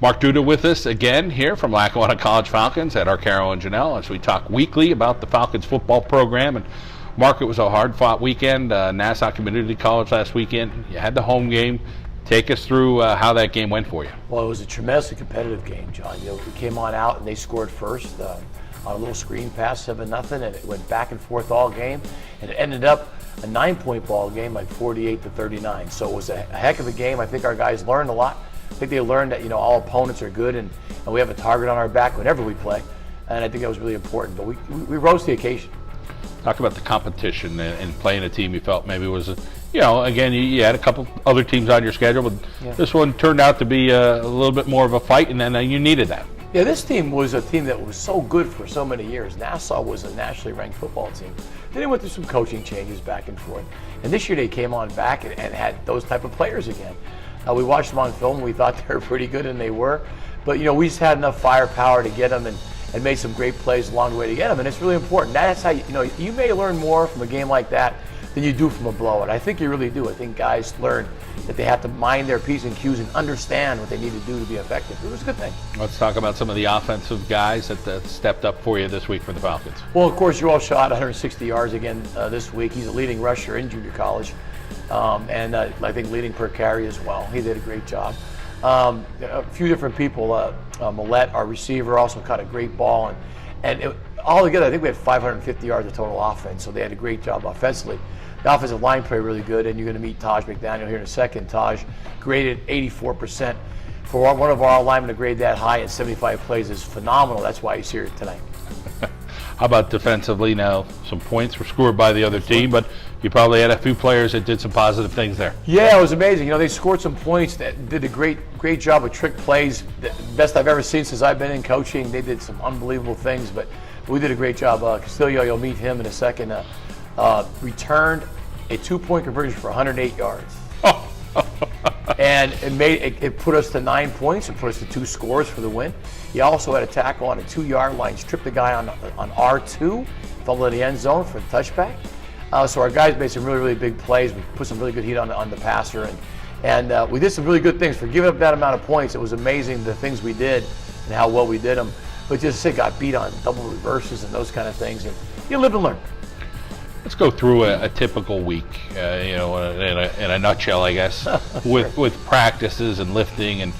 Mark Duda with us again here from Lackawanna College Falcons at our Carol and Janelle as we talk weekly about the Falcons football program. And Mark, it was a hard-fought weekend. Nassau Community College last weekend. You had the home game. Take us through how that game went for you. Well, it was a tremendously competitive game, John. We came on out and they scored first on a little screen pass, 7-0, and it went back and forth all game, and it ended up a 9-point ball game, like 48-39. So it was a heck of a game. I think our guys learned a lot. I think they learned that all opponents are good, and we have a target on our back whenever we play, and I think that was really important. But we rose to the occasion. Talk about the competition and playing a team you felt maybe was, again, you had a couple other teams on your schedule, but this one turned out to be a little bit more of a fight, and then you needed that. Yeah, this team was a team that was so good for so many years. Nassau was a nationally ranked football team. Then they went through some coaching changes back and forth, and this year they came on back and had those type of players again. We watched them on film. We thought they were pretty good, and they were. But, we just had enough firepower to get them and made some great plays along the way to get them. And it's really important. That's how, you may learn more from a game like that than you do from a blowout. I think you really do. I think guys learn that they have to mind their P's and Q's and understand what they need to do to be effective. It was a good thing. Let's talk about some of the offensive guys that stepped up for you this week for the Falcons. Well, of course, Joel shot 160 yards again this week. He's a leading rusher in junior college. And I think leading per carry as well. He did a great job. A few different people. Millette, our receiver, also caught a great ball. And all together, I think we had 550 yards of total offense. So they had a great job offensively. The offensive line played really good, and you're going to meet Tahj McDaniel here in a second. Tahj graded 84%. For one of our linemen to grade that high in 75 plays is phenomenal. That's why he's here tonight. How about defensively now? Some points were scored by the other team, but you probably had a few players that did some positive things there. Yeah, it was amazing. They scored some points that did a great job with trick plays. The best I've ever seen since I've been in coaching. They did some unbelievable things, but we did a great job. Castillo, you'll meet him in a second, returned a 2-point conversion for 108 yards. And it put us to 9 points. It put us to 2 scores for the win. He also had a tackle on a 2-yard line, stripped the guy on R2, fumbled in the end zone for the touchback. So our guys made some really, really big plays. We put some really good heat on the passer, and we did some really good things. For giving up that amount of points, it was amazing the things we did and how well we did them. But just got beat on double reverses and those kind of things. And you live and learn. Let's go through a typical week, in a nutshell, I guess, with practices and lifting and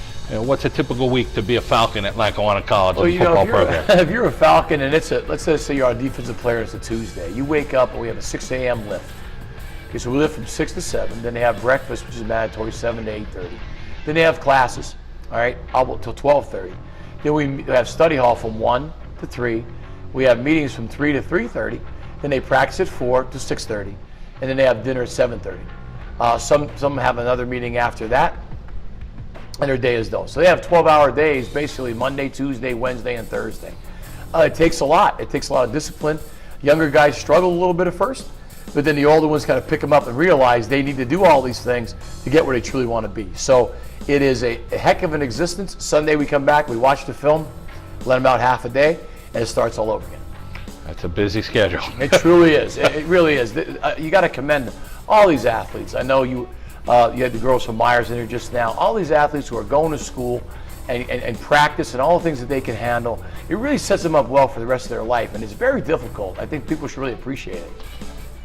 what's a typical week to be a Falcon at Lackawanna College and football program? If you're a Falcon and let's say you're a defensive player and it's a Tuesday, you wake up and we have a 6 a.m. lift. Okay, so we lift from 6 to 7. Then they have breakfast, which is mandatory, 7 to 8:30. Then they have classes, all right, till 12:30. Then we have study hall from 1 to 3. We have meetings from 3 to 3:30. Then they practice at 4 to 6:30, and then they have dinner at 7:30. Some have another meeting after that, and their day is done. So they have 12-hour days, basically Monday, Tuesday, Wednesday, and Thursday. It takes a lot. It takes a lot of discipline. Younger guys struggle a little bit at first, but then the older ones kind of pick them up and realize they need to do all these things to get where they truly want to be. So it is a heck of an existence. Sunday we come back, we watch the film, let them out half a day, and it starts all over again. That's a busy schedule. It truly is. It really is. You got to commend all these athletes. I know you had the girls from Myers in here just now. All these athletes who are going to school and practice and all the things that they can handle. It really sets them up well for the rest of their life, and it's very difficult. I think people should really appreciate it.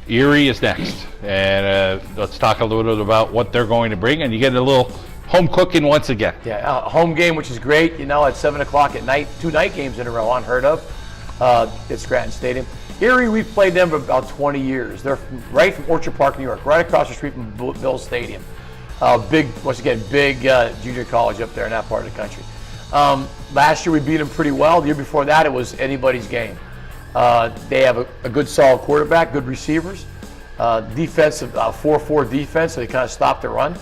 Erie is next, and let's talk a little bit about what they're going to bring, and you get a little home cooking once again. Yeah, home game, which is great. At 7 o'clock at night, 2 night games in a row, unheard of. At Scranton Stadium. Erie, we've played them for about 20 years. They're right from Orchard Park, New York, right across the street from Bill Stadium. Big junior college up there in that part of the country. Last year we beat them pretty well. The year before that it was anybody's game. They have a good solid quarterback, good receivers, defensive 4-4 defense, so they kind of stop the run.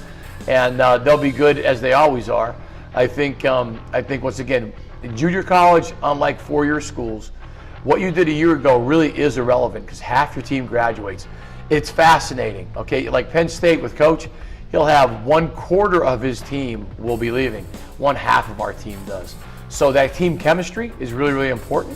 And they'll be good as they always are. I think once again, in junior college, unlike 4-year schools, what you did a year ago really is irrelevant because half your team graduates. It's fascinating, okay? Like Penn State with Coach, he'll have 1/4 of his team will be leaving. 1/2 of our team does. So that team chemistry is really, really important.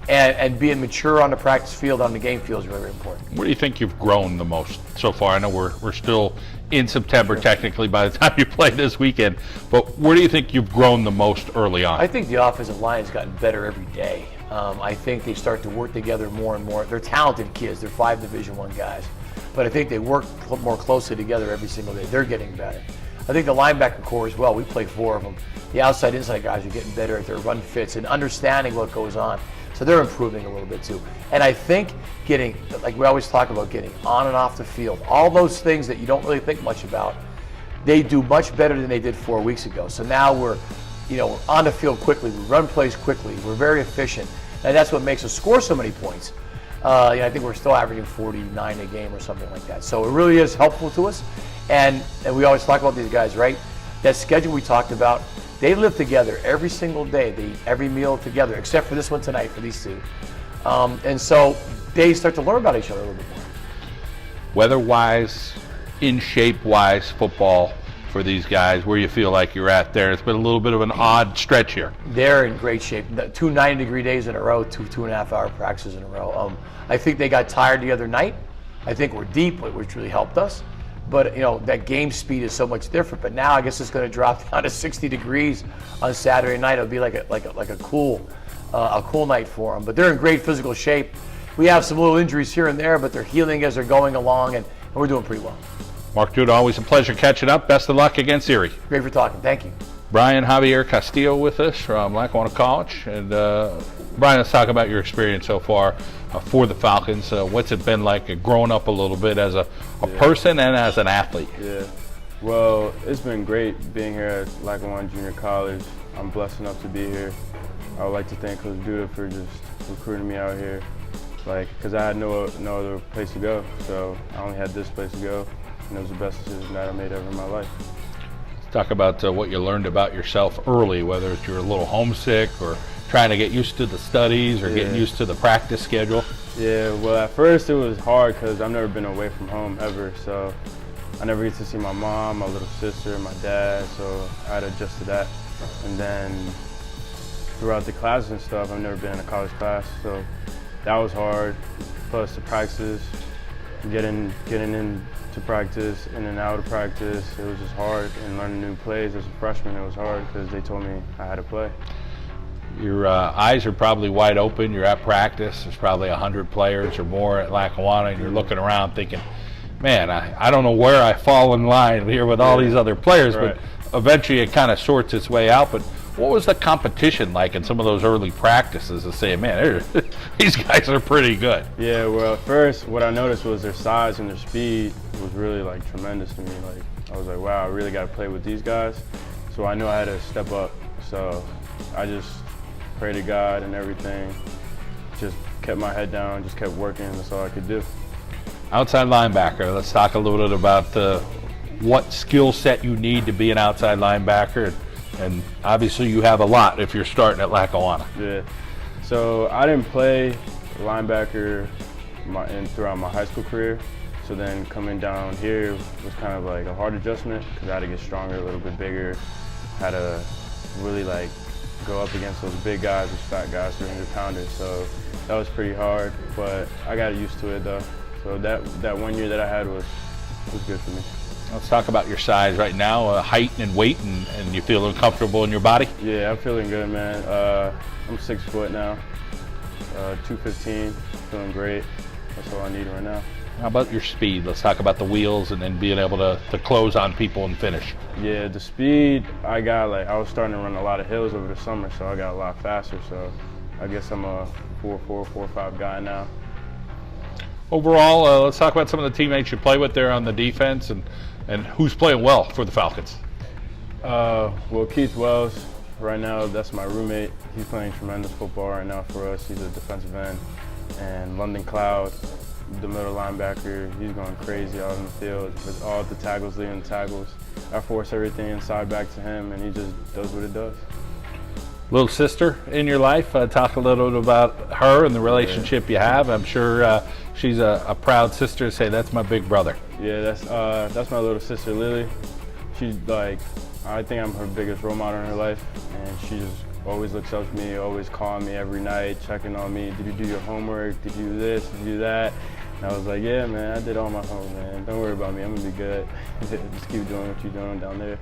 and being mature on the practice field, on the game field is really, really important. Where do you think you've grown the most so far? I know we're still in September technically by the time you play this weekend, but where do you think you've grown the most early on? I think the offensive line has gotten better every day. I think they start to work together more and more. They're talented kids. They're 5 Division I guys, but I think they work more closely together every single day. They're getting better. I think the linebacker core as well. We play 4 of them. The outside inside guys are getting better at their run fits and understanding what goes on. So they're improving a little bit too. And I think getting, like we always talk about, getting on and off the field, all those things that you don't really think much about, they do much better than they did 4 weeks ago. So now we're on the field quickly, we run plays quickly, we're very efficient, and that's what makes us score so many points. I think we're still averaging 49 a game or something like that. So it really is helpful to us. And we always talk about these guys, right? That schedule we talked about, they live together every single day. They eat every meal together, except for this one tonight for these 2. And so they start to learn about each other a little bit more. Weather-wise, in shape-wise, football for these guys, where you feel like you're at there? It's been a little bit of an odd stretch here. They're in great shape. 2 90-degree days in a row, 2.5-hour practices in a row. I think they got tired the other night. I think we're deep, which really helped us. But that game speed is so much different. But now I guess it's going to drop down to 60 degrees on Saturday night. It'll be like a cool night for them. But they're in great physical shape. We have some little injuries here and there, but they're healing as they're going along, and we're doing pretty well. Mark Duda, always a pleasure catching up. Best of luck against Erie. Great for talking. Thank you. Bryan, Javier, Castillo with us from Lackawanna College. And Bryan, let's talk about your experience so far for the Falcons. What's it been like growing up a little bit as a person and as an athlete? Yeah, well, it's been great being here at Lackawanna Junior College. I'm blessed enough to be here. I would like to thank Coach Duda for just recruiting me out here, because I had no other place to go. So I only had this place to go, and it was the best decision that I made ever in my life. Talk about what you learned about yourself early, whether it's you're a little homesick or trying to get used to the studies or getting used to the practice schedule. Yeah, well, at first it was hard because I've never been away from home ever, so I never get to see my mom, my little sister, my dad, so I had to adjust to that. And then throughout the classes and stuff, I've never been in a college class, so that was hard. Plus the practices, getting into practice, in and out of practice, it was just hard. And learning new plays as a freshman, it was hard because they told me I had to play. Your eyes are probably wide open. You're at practice. There's probably 100 players or more at Lackawanna, and you're looking around thinking, man, I don't know where I fall in line here with all these other players, but eventually it kind of sorts its way out. But what was the competition like in some of those early practices to say, man, these guys are pretty good? Yeah, well, at first what I noticed was their size and their speed was really tremendous to me. I was like, wow, I really got to play with these guys. So I knew I had to step up. So I just prayed to God and everything. Just kept my head down, just kept working. That's all I could do. Outside linebacker, let's talk a little bit about what skill set you need to be an outside linebacker. And obviously you have a lot if you're starting at Lackawanna. Yeah. So I didn't play linebacker throughout my high school career. So then coming down here was kind of like a hard adjustment because I had to get stronger, a little bit bigger. Had to really go up against those big guys, those fat guys, 300-pounders. So that was pretty hard, but I got used to it though. So that 1 year that I had was good for me. Let's talk about your size right now, height and weight, and you feeling comfortable in your body? Yeah, I'm feeling good, man. I'm 6 foot now, 215, feeling great. That's all I need right now. How about your speed? Let's talk about the wheels and then being able to close on people and finish. Yeah, the speed, I got I was starting to run a lot of hills over the summer, so I got a lot faster. So I guess I'm a 4'4", 4'5" guy now. Overall, let's talk about some of the teammates you play with there on the defense and who's playing well for the Falcons. Well, Keith Wells, right now, that's my roommate. He's playing tremendous football right now for us. He's a defensive end. And London Cloud, the middle linebacker, he's going crazy out in the field with all the tackles, leading the tackles. I force everything inside back to him, and he just does what it does. Little sister in your life, talk a little bit about her and the relationship you have. I'm sure she's a proud sister. Say, that's my big brother. Yeah, that's my little sister, Lily. She's I think I'm her biggest role model in her life, and she's just always looks up to me, always calling me every night, checking on me. Did you do your homework? Did you do this? Did you do that? And I was like, yeah, man, I did all my homework, man. Don't worry about me. I'm going to be good. Just keep doing what you're doing down there.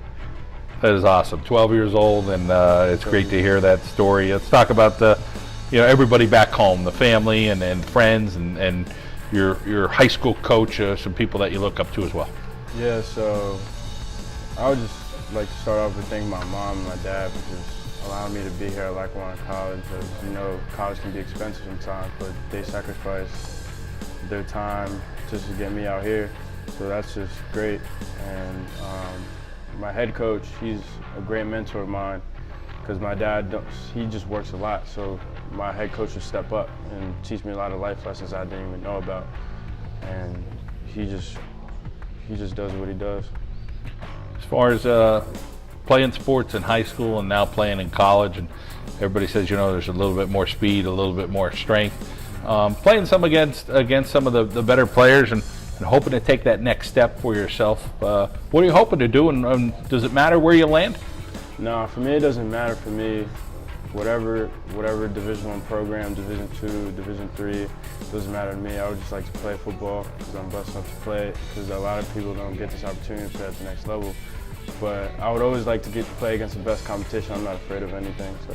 That is awesome. 12 years old, and it's great to hear that story. Let's talk about everybody back home, the family and friends, and your high school coach, some people that you look up to as well. Yeah, so I would just like to start off with thanking my mom and my dad for just allowing me to be here at Lackawanna College. As college can be expensive sometimes, but they sacrifice their time just to get me out here. So that's just great. And my head coach, he's a great mentor of mine because my dad, he just works a lot. So my head coach will step up and teach me a lot of life lessons I didn't even know about. And he just does what he does. As far as playing sports in high school and now playing in college, and everybody says, there's a little bit more speed, a little bit more strength. Playing some against some of the better players and hoping to take that next step for yourself. What are you hoping to do, and does it matter where you land? No, for me it doesn't matter. For me, whatever Division I program, Division II, Division III, doesn't matter to me. I would just like to play football because I'm blessed enough to play it, because a lot of people don't get this opportunity to play at the next level. But I would always like to get to play against the best competition. I'm not afraid of anything, so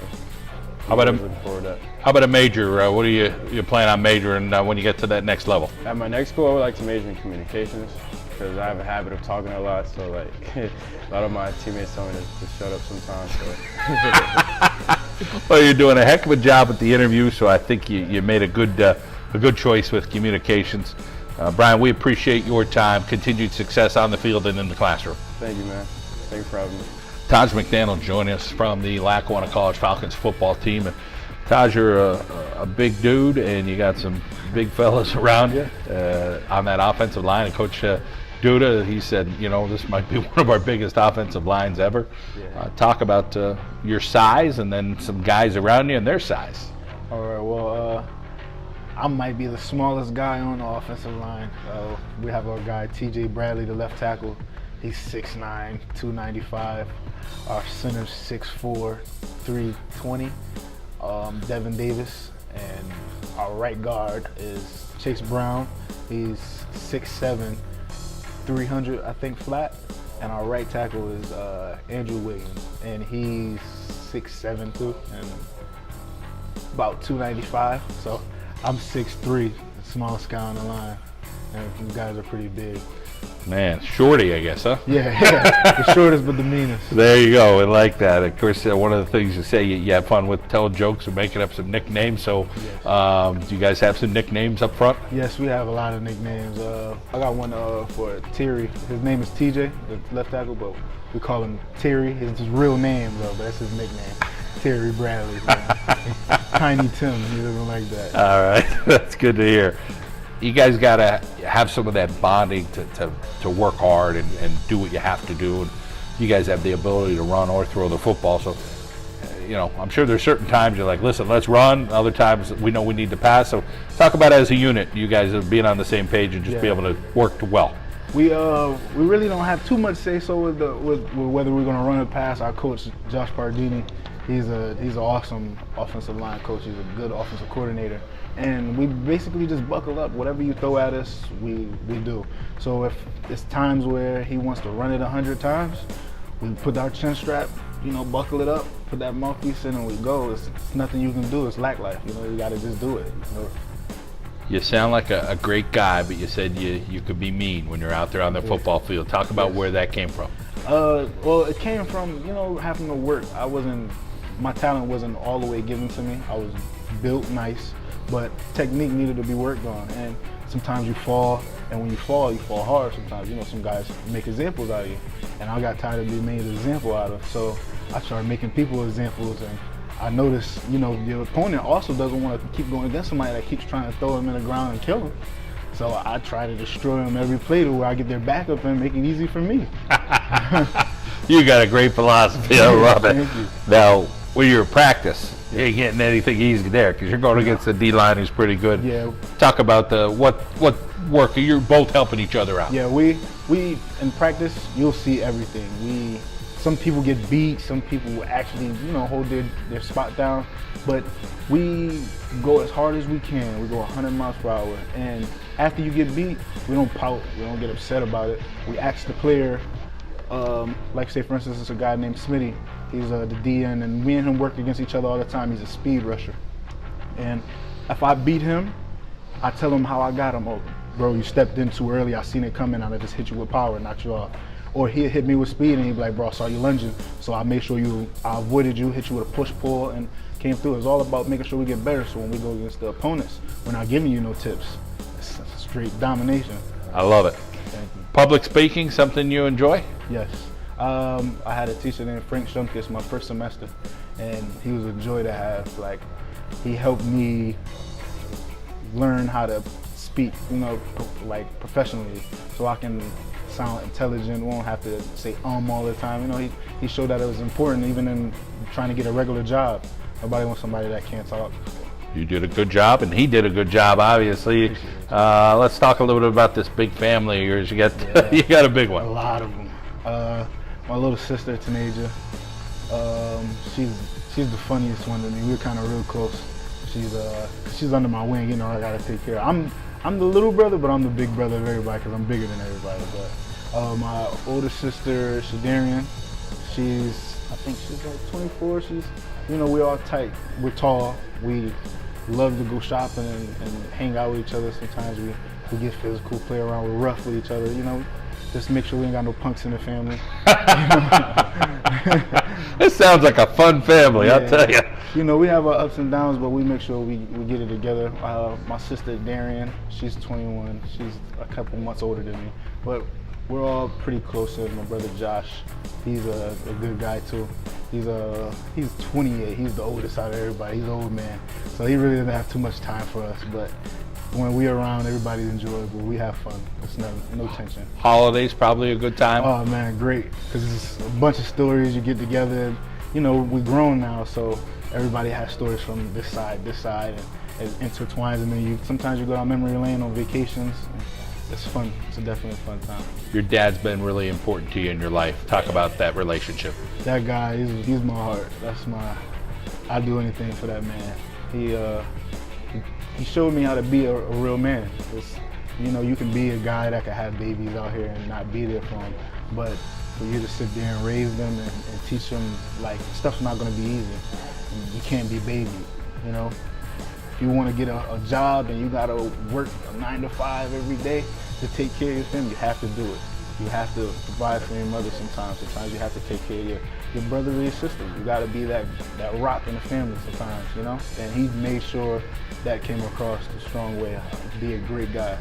how about looking forward to that. How about a major? What are you plan on majoring when you get to that next level? At my next school, I would like to major in communications because I have a habit of talking a lot. So like a lot of my teammates tell me to shut up sometimes. So. Well, you're doing a heck of a job at the interview, so I think you made a good choice with communications. Bryan, we appreciate your time. Continued success on the field and in the classroom. Thank you, man. Thank you for having me. Tahj McDaniel joining us from the Lackawanna College Falcons football team. And Tahj, you're a big dude, and you got some big fellas around you on that offensive line. And Coach Duda, he said, this might be one of our biggest offensive lines ever. Yeah. Talk about your size and then some guys around you and their size. All right, well, I might be the smallest guy on the offensive line. We have our guy, TJ Bradley, the left tackle. He's 6'9", 295. Our center's 6'4", 320. Devin Davis. And our right guard is Chase Brown. He's 6'7", 300, I think, flat. And our right tackle is Andrew Williams. And he's 6'7", too, and about 295. So I'm 6'3", the smallest guy on the line. And you guys are pretty big. Man, shorty, I guess, huh? Yeah, the shortest but the meanest. There you go. I like that. Of course, one of the things you say, you have fun with telling jokes and making up some nicknames. So, yes. Do you guys have some nicknames up front? Yes, we have a lot of nicknames. I got one for Terry. His name is TJ, the left tackle, but we call him Terry. His real name, though, but that's his nickname. Terry Bradley. Tiny Tim, he doesn't like that. All right, that's good to hear. You guys got to have some of that bonding to work hard and do what you have to do. And you guys have the ability to run or throw the football. So, I'm sure there's certain times you're like, listen, let's run. Other times we know we need to pass. So talk about as a unit, you guys being on the same page and just be able to work well. We really don't have too much say so with whether we're going to run or pass. Our coach, Josh Pardini, he's an awesome offensive line coach. He's a good offensive coordinator. And we basically just buckle up. Whatever you throw at us, we do. So if it's times where he wants to run it 100 times, we put our chin strap, buckle it up, put that mouthpiece in, and we go. It's nothing you can do. It's lack life. You got to just do it. You sound like a great guy, but you said you could be mean when you're out there on the football field. Talk about where that came from. Well, it came from, having to work. My talent wasn't all the way given to me. I was built nice, but technique needed to be worked on. And sometimes you fall, and when you fall hard sometimes. Some guys make examples out of you. And I got tired of being made an example out of. So I started making people examples, and I noticed, your opponent also doesn't want to keep going against somebody that keeps trying to throw him in the ground and kill him. So I try to destroy him every play to where I get their back up and make it easy for me. You got a great philosophy. I love it. Thank you. Now, when you're in practice, you ain't getting anything easy there because you're going against the D-line who's pretty good. Yeah. Talk about what work. You're both helping each other out. Yeah, we in practice, you'll see everything. We some people get beat, some people actually, you know, hold their spot down. But we go as hard as we can. We go 100 miles per hour. And after you get beat, we don't pout, we don't get upset about it. We ask the player, like say for instance, it's a guy named Smitty. He's the DN, and me and him work against each other all the time. He's a speed rusher. And if I beat him, I tell him how I got him. Oh, bro, you stepped in too early. I seen it coming. I just hit you with power and knocked you off. Or he'll hit me with speed and he'd be like, bro, I saw you lunging. So I made sure I avoided you, hit you with a push-pull, and came through. It's all about making sure we get better. So when we go against the opponents, we're not giving you no tips. It's straight domination. I love it. Thank you. Public speaking, something you enjoy? Yes. I had a teacher named Frank Shumkis my first semester, and he was a joy to have. Like, he helped me learn how to speak, you know, like professionally, so I can sound intelligent, won't have to say all the time. You know, he showed that it was important even in trying to get a regular job. Nobody wants somebody that can't talk. You did a good job, and he did a good job, obviously. Let's talk a little bit about this big family of yours. You got you got a big one. A lot of them. My little sister, Tahj, she's the funniest one to me. We're kind of real close. She's under my wing, you know, I gotta take care of. I'm the little brother, but I'm the big brother of everybody because I'm bigger than everybody. But my older sister, Javier, I think she's like 24. You know, we're all tight. We're tall. We love to go shopping and hang out with each other. Sometimes we get physical, play around, we're rough with each other, you know. Just make sure we ain't got no punks in the family. This sounds like a fun family, I'll tell you. You know, we have our ups and downs, but we make sure we get it together. My sister, Darian, she's 21. She's a couple months older than me. But we're all pretty close. My brother, Josh, he's a good guy, too. He's 28. He's the oldest out of everybody. He's an old man. So he really doesn't have too much time for us. But when we're around, everybody's enjoyable. We have fun. It's no tension. Holidays probably a good time. Oh man, great! Because it's a bunch of stories. You get together. You know, we're grown now, so everybody has stories from this side, and it intertwines. And then sometimes you go down memory lane on vacations. It's fun. It's definitely a fun time. Your dad's been really important to you in your life. Talk about that relationship. That guy, he's my heart. I'd do anything for that man. He showed me how to be a real man. You know, you can be a guy that can have babies out here and not be there for them, but for you to sit there and raise them and teach them, like, stuff's not gonna be easy. You can't be baby, you know? If you wanna get a job and you gotta work a 9 to 5 every day to take care of your family, you have to do it. You have to provide for your mother sometimes. Sometimes you have to take care of your brother or your sister. You gotta be that rock in the family sometimes, you know? And he made sure that came across the strong way. Be a great guy.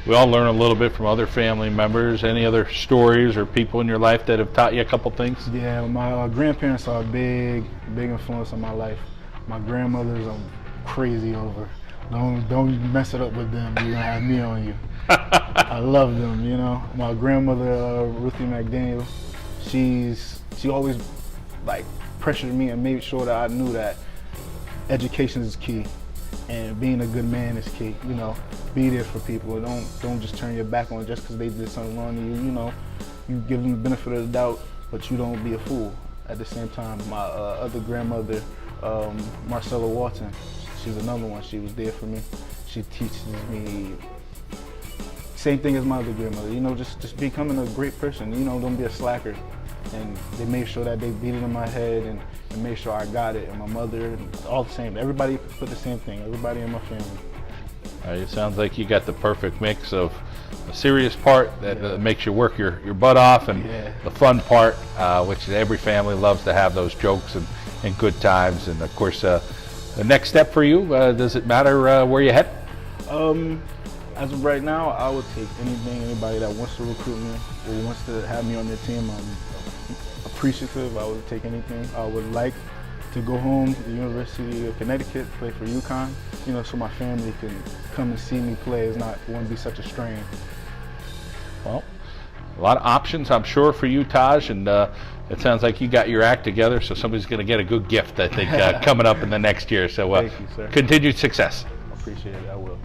We all learn a little bit from other family members. Any other stories or people in your life that have taught you a couple things? Yeah, my grandparents are a big influence on my life. My grandmothers I'm crazy over. Don't mess it up with them. You're gonna have me on you. I love them, you know. My grandmother, Ruthie McDaniel, she always like pressured me and made sure that I knew that education is key and being a good man is key. You know, be there for people. Don't just turn your back on just because they did something wrong to you. You know, you give them the benefit of the doubt, but you don't be a fool. At the same time, my other grandmother, Marcella Walton, she's another one. She was there for me. She teaches me same thing as my other grandmother. You know, just becoming a great person. You know, don't be a slacker. And they made sure that they beat it in my head and made sure I got it. And my mother, all the same. Everybody put the same thing. Everybody in my family. It sounds like you got the perfect mix of a serious part that makes you work your butt off, and the fun part, which every family loves to have those jokes and good times. And of course, the next step for you, does it matter where you head? As of right now, I would take anybody that wants to recruit me or wants to have me on their team. I'm appreciative. I would take anything. I would like to go home to the University of Connecticut, play for UConn, you know, so my family can come and see me play. It wouldn't be such a strain. Well, a lot of options, I'm sure, for you, Tahj, and it sounds like you got your act together, so somebody's going to get a good gift, I think, coming up in the next year. So Thank you, sir. Continued success. I appreciate it. I will.